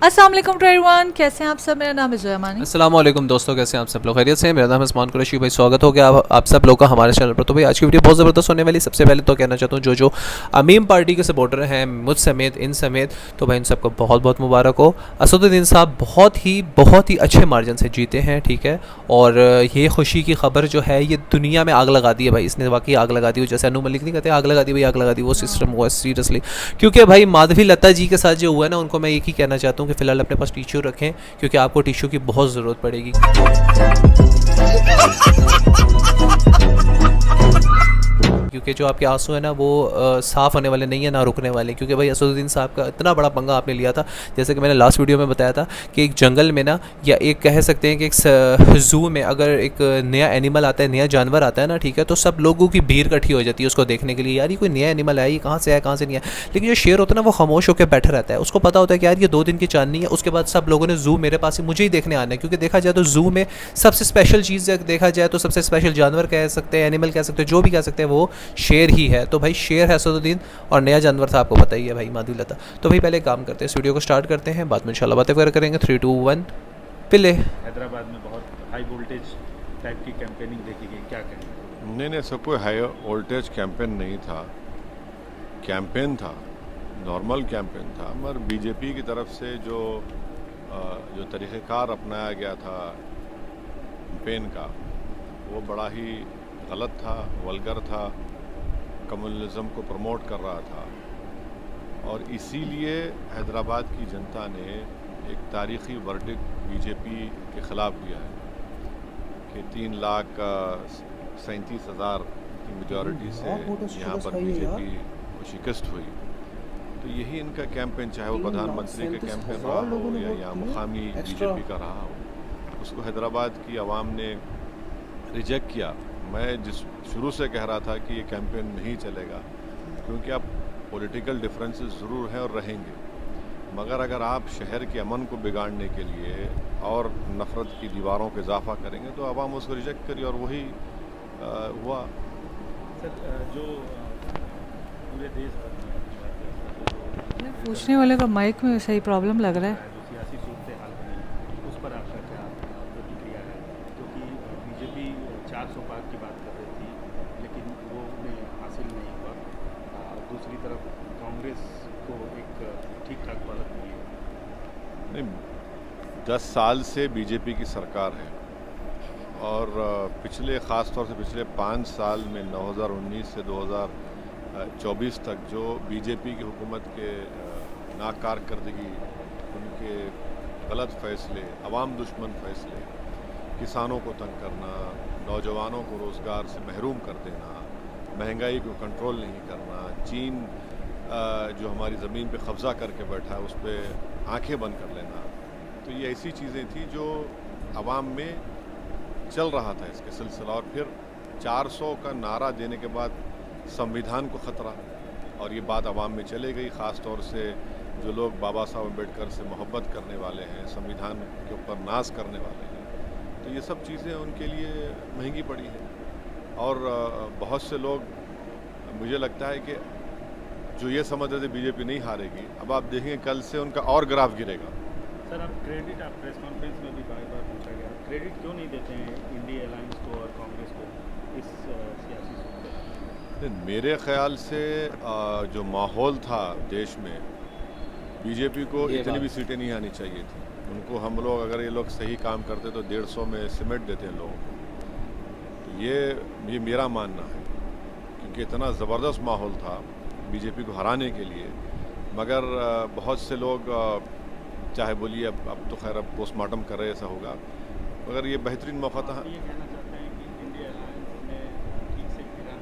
अस्सलाम वालेकुम to everyone, कैसे हैं आप सब। मेरा नाम है जोया मानी। अस्सलाम वालेकुम दोस्तों, कैसे हैं आप सब लोग? खैरियत से हैं? मेरा नाम है उस्मान कुरैशी। भाई स्वागत हो गया आप सब लोग का हमारे चैनल पर। तो भाई आज की वीडियो बहुत ज़बरदस्त होने वाली। सबसे पहले तो कहना चाहता हूँ जो अमीम पार्टी के सपोर्टर हैं, मुझ समेत इन समेत, तो भाई इन सबको बहुत बहुत मुबारक हो। असदुद्दीन साहब बहुत ही अच्छे मार्जिन से जीते हैं, ठीक है। और ये खुशी की खबर जो है ये दुनिया में आग लगा दी है भाई, इसने वाकई आग लगा दी। जैसे अनु मलिक नहीं कहते आग लगा दी भाई, आग लगा दी, वो सिस्टम हुआ सीरियसली। क्योंकि भाई माधवी लता जी के साथ जो हुआ है ना, उनको मैं एक ही कहना चाहता हूँ कि फ़िलहाल अपने पास टिश्यू रखें, क्योंकि आपको टिश्यू की बहुत ज़रूरत पड़ेगी। क्योंकि जो आपके आंसू है ना वो साफ़ होने वाले नहीं है, ना रुकने वाले। क्योंकि भाई असदुद्दीन साहब का इतना बड़ा पंगा आपने लिया था, जैसे कि मैंने लास्ट वीडियो में बताया था कि एक जंगल में ना, या एक कह सकते हैं कि एक ज़ू में अगर एक नया एनिमल आता है, नया जानवर आता है ना, ठीक है, तो सब लोगों की भीड़ इकट्ठी हो जाती है उसको देखने के लिए। यार ये कोई नया एनिमल है, ये कहाँ से आया, कहाँ से नहीं आया। लेकिन जो शेर होता है ना वो खामोश होकर बैठा रहता है, उसको पता होता है कि यार ये 2 दिन की चांदनी है। उसके बाद सब लोगों ने ज़ू मेरे पास ही मुझे ही देखने आना है, क्योंकि देखा जाए तो ज़ू में सबसे स्पेशल चीज़ देखा जाए तो सबसे स्पेशल जानवर कह सकते हैं, एनिमल कह सकते हैं, जो भी कह सकते हैं, वो शेर ही है। तो भाई शेर है असदुद्दीन, और नया जानवर था आपको पता ही है भाई, माधवी लता। तो भाई पहले काम करते हैं, इस वीडियो को स्टार्ट करते हैं, बाद में इंशाल्लाह बातें वगैरह करेंगे। 3 2 1 पिले। हैदराबाद में बहुत हाई वोल्टेज टाइप की कैंपेनिंग देखी गई, क्या कहें? नहीं, सब कोई हाई वोल्टेज कैंपेन नहीं था। कैंपेन था, नॉर्मल कैंपेन था, मगर बीजेपी की तरफ से जो तरीक़ेकार अपनाया गया था कैंपेन का, वो बड़ा ही गलत था, वल्गर था, कम्युनलिज्म को प्रमोट कर रहा था। और इसीलिए हैदराबाद की जनता ने एक तारीख़ी वर्डिक्ट बीजेपी के ख़िलाफ़ दिया है कि 3,37,000 की मेजॉरिटी से यहाँ पर बीजेपी को शिकस्त हुई। तो यही इनका कैंपेन, चाहे वो प्रधानमंत्री का कैंपेन रहा हो या यहाँ मुकामी बीजेपी का रहा हो, उसको हैदराबाद की आवाम ने रिजेक्ट किया। मैं शुरू से कह रहा था कि ये कैंपेन नहीं चलेगा, क्योंकि अब पॉलिटिकल डिफरेंसेस ज़रूर हैं और रहेंगे, मगर अगर आप शहर के अमन को बिगाड़ने के लिए और नफ़रत की दीवारों का इजाफा करेंगे तो आवाम उसको रिजेक्ट करी, और वही हुआ। सर, जो पूरे देश भर में पूछने वाले का माइक में सही प्रॉब्लम लग रहा है। जो सियासी सूरत हाल बनी, उस पर आपका क्या प्रतिक्रिया है? क्योंकि बीजेपी 400 पार की बात कर रही थी, लेकिन वो उन्हें हासिल नहीं हुआ। दूसरी तरफ कांग्रेस को एक ठीक ठाक बढ़त मिली है। नहीं, 10 साल से बीजेपी की सरकार है, और ख़ास तौर से पिछले 5 साल में 2019 से 2024 तक जो बीजेपी की हुकूमत के नाकारकर्दगी, उनके गलत फ़ैसले, अवाम दुश्मन फ़ैसले, किसानों को तंग करना, नौजवानों को रोज़गार से महरूम कर देना, महंगाई को कंट्रोल नहीं करना, चीन जो हमारी ज़मीन पे कब्ज़ा करके बैठा है उस पर आँखें बंद कर लेना, तो ये ऐसी चीज़ें थी जो अवाम में चल रहा था इसके सिलसिला। और फिर 400 का नारा देने के बाद संविधान को ख़तरा, और ये बात अवाम में चले गई। ख़ास तौर से जो लोग बाबा साहब अम्बेडकर से मोहब्बत करने वाले हैं, संविधान के ऊपर नाज करने वाले हैं, तो ये सब चीज़ें उनके लिए महंगी पड़ी हैं। और बहुत से लोग, मुझे लगता है कि जो ये समझ रहे थे बीजेपी नहीं हारेगी, अब आप देखेंगे कल से उनका और ग्राफ गिरेगा। सर, आप क्रेडिट, आप प्रेस कॉन्फ्रेंस में भी बार बार पूछा गया, क्रेडिट क्यों नहीं देते हैं इंडिया अलायंस को और कांग्रेस को इस सियासी सूरत? मेरे ख्याल से जो माहौल था देश में, बीजेपी को इतनी भी सीटें नहीं आनी चाहिए थी। उनको हम लोग, अगर ये लोग सही काम करते तो 150 में सिमट देते हैं लोगों को। तो ये मेरा मानना है, क्योंकि इतना ज़बरदस्त माहौल था बीजेपी को हराने के लिए। मगर बहुत से लोग, चाहे बोलिए अब तो खैर अब पोस्टमार्टम कर रहे, ऐसा होगा, मगर ये बेहतरीन मौका था। ये कहना चाहते हैं कि इंडिया अलायंस ने ठीक से गिरा,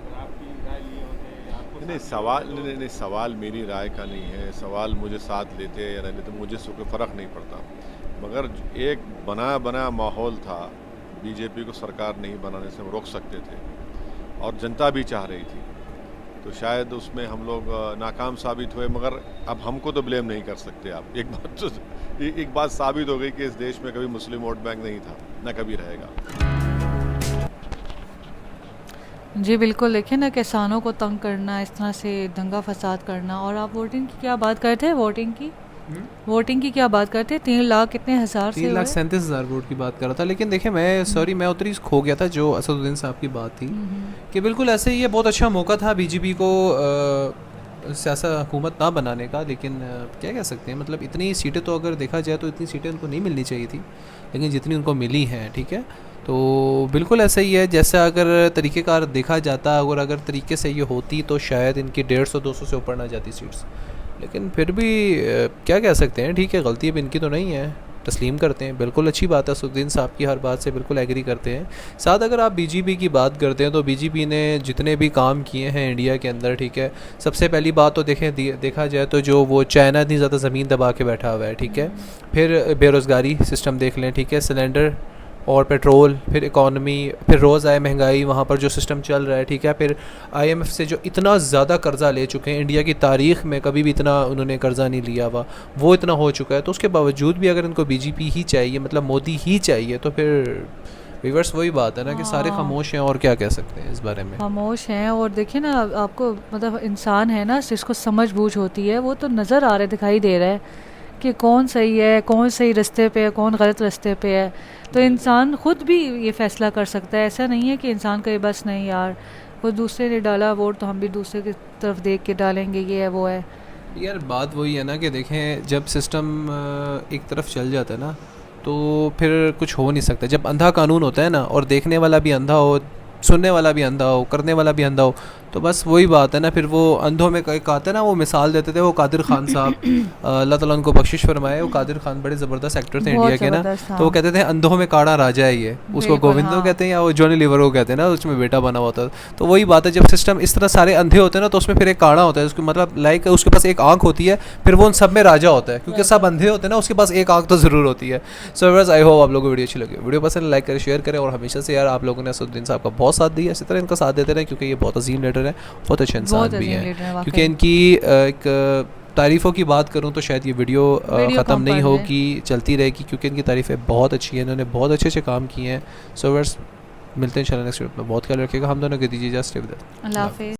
और आपकी राय लिए होते हैं आपको? नहीं, सवाल मेरी राय का नहीं है। सवाल मुझे साथ लेते या नहीं लेते, मुझे उससे कोई फ़र्क नहीं पड़ता। मगर एक बनाया माहौल था, बीजेपी को सरकार नहीं बनाने से हम रोक सकते थे, और जनता भी चाह रही थी, तो शायद उसमें हम लोग नाकाम साबित हुए। मगर अब हमको तो ब्लेम नहीं कर सकते आप। एक बात साबित हो गई कि इस देश में कभी मुस्लिम वोट बैंक नहीं था, ना कभी रहेगा। जी बिल्कुल, देखिए ना, किसानों को तंग करना, इस तरह से दंगा फसाद करना। और आप वोटिंग की क्या बात करते हैं? वोटिंग की वोटिंग की क्या बात करते हैं, 3 लाख कितने हज़ार से 3,37,000 वोट की बात कर रहा था। लेकिन देखिए मैं सॉरी मैं उतरी खो गया था जो असदुद्दीन साहब की बात थी कि बिल्कुल ऐसे ही ये बहुत अच्छा मौका था बीजेपी को सियासत हुकूमत ना बनाने का। लेकिन क्या कह सकते हैं, मतलब इतनी सीटें तो अगर देखा जाए तो इतनी सीटें उनको नहीं मिलनी चाहिए थी, लेकिन जितनी उनको मिली हैं ठीक है। तो बिल्कुल ऐसा ही है, जैसे अगर तरीक़ेकार देखा जाता अगर तरीके से ये होती तो शायद इनकी 150-200 से ऊपर ना जाती सीट्स। लेकिन फिर भी क्या कह सकते हैं, ठीक है गलती अब इनकी तो नहीं है, तस्लीम करते हैं। बिल्कुल अच्छी बात है, असदुद्दीन साहब की हर बात से बिल्कुल एग्री करते हैं। साथ अगर आप बीजेपी की बात करते हैं तो बीजेपी ने जितने भी काम किए हैं इंडिया के अंदर ठीक है, सबसे पहली बात तो देखा जाए तो जो वो चाइना इतनी ज़्यादा ज़मीन दबा के बैठा हुआ है ठीक है। फिर बेरोज़गारी सिस्टम देख लें ठीक है, सिलेंडर और पेट्रोल, फिर इकॉनमी, फिर रोज़ आए महंगाई, वहाँ पर जो सिस्टम चल रहा है ठीक है। फिर IMF से जो इतना ज़्यादा कर्ज़ा ले चुके हैं, इंडिया की तारीख़ में कभी भी इतना उन्होंने कर्ज़ा नहीं लिया हुआ, वो इतना हो चुका है। तो उसके बावजूद भी अगर इनको बीजेपी ही चाहिए, मतलब मोदी ही चाहिए, तो फिर व्यूअर्स वही बात है ना कि सारे खामोश हैं और क्या कह सकते हैं इस बारे में। खामोश हैं। और देखिए ना आपको, मतलब इंसान है ना जिसको समझ बूझ होती है वो तो नज़र आ रहा है, दिखाई दे रहा है कि कौन सही है, कौन सही रास्ते पे है, कौन गलत रास्ते पे है। तो इंसान खुद भी ये फैसला कर सकता है। ऐसा नहीं है कि इंसान का ये बस नहीं यार, वो दूसरे ने डाला वोट तो हम भी दूसरे की तरफ देख के डालेंगे, ये है वो है। यार बात वही है ना कि देखें जब सिस्टम एक तरफ चल जाता है ना तो फिर कुछ हो नहीं सकता। जब अंधा कानून होता है ना और देखने वाला भी अंधा हो, सुनने वाला भी अंधा हो, करने वाला भी अंधा हो, तो बस वही बात है ना। फिर वो अंधों में एक आता है ना, वो मिसाल देते थे वो कादिर खान साहब अल्लाह ताला उनको बख्शिश फरमाए। वो कादिर खान बड़े ज़बरदस्त एक्टर थे इंडिया के ना, तो वो कहते थे अंधों में काड़ा राजा है ये, उसको गोविंदो कहते हैं या वो जॉनी लीवर को कहते हैं ना, उसमें बेटा बना हुआ था। तो वही बात है, जब सिस्टम इस तरह सारे अंधे होते हैं ना तो उसमें फिर एक काड़ा होता है, उसको मतलब लाइक उसके पास एक आँख होती है, फिर वो उन सब में राजा होता है क्योंकि सब अंधे होते हैं ना, उसके पास एक आँख तो ज़रूर होती है। सो व्यूअर्स आई होप आप लोगों को वीडियो अच्छी लगी। वीडियो पसंद लाइक करें, शेयर करें और हमेशा से यार आप लोगों ने असदुद्दीन साहब का बहुत साथ दिया, इसी तरह इनका साथ देते रहे क्योंकि ये बहुत अजीम लीडर है, बहुत अच्छे इंसान भी हैं। क्योंकि इनकी एक तारीफ़ों की बात करूं तो शायद ये वीडियो ख़त्म नहीं होगी, चलती रहेगी क्योंकि इनकी तारीफ़ें बहुत अच्छी हैं, इन्होंने बहुत अच्छे अच्छे काम किए हैं। सो व्यूअर्स मिलते हैं इंशाल्लाह नेक्स्ट वीडियो में। बहुत ख्याल रखिएगा, हम दोनों के दीजिए इजाज़त। अल्लाह हाफ़िज़।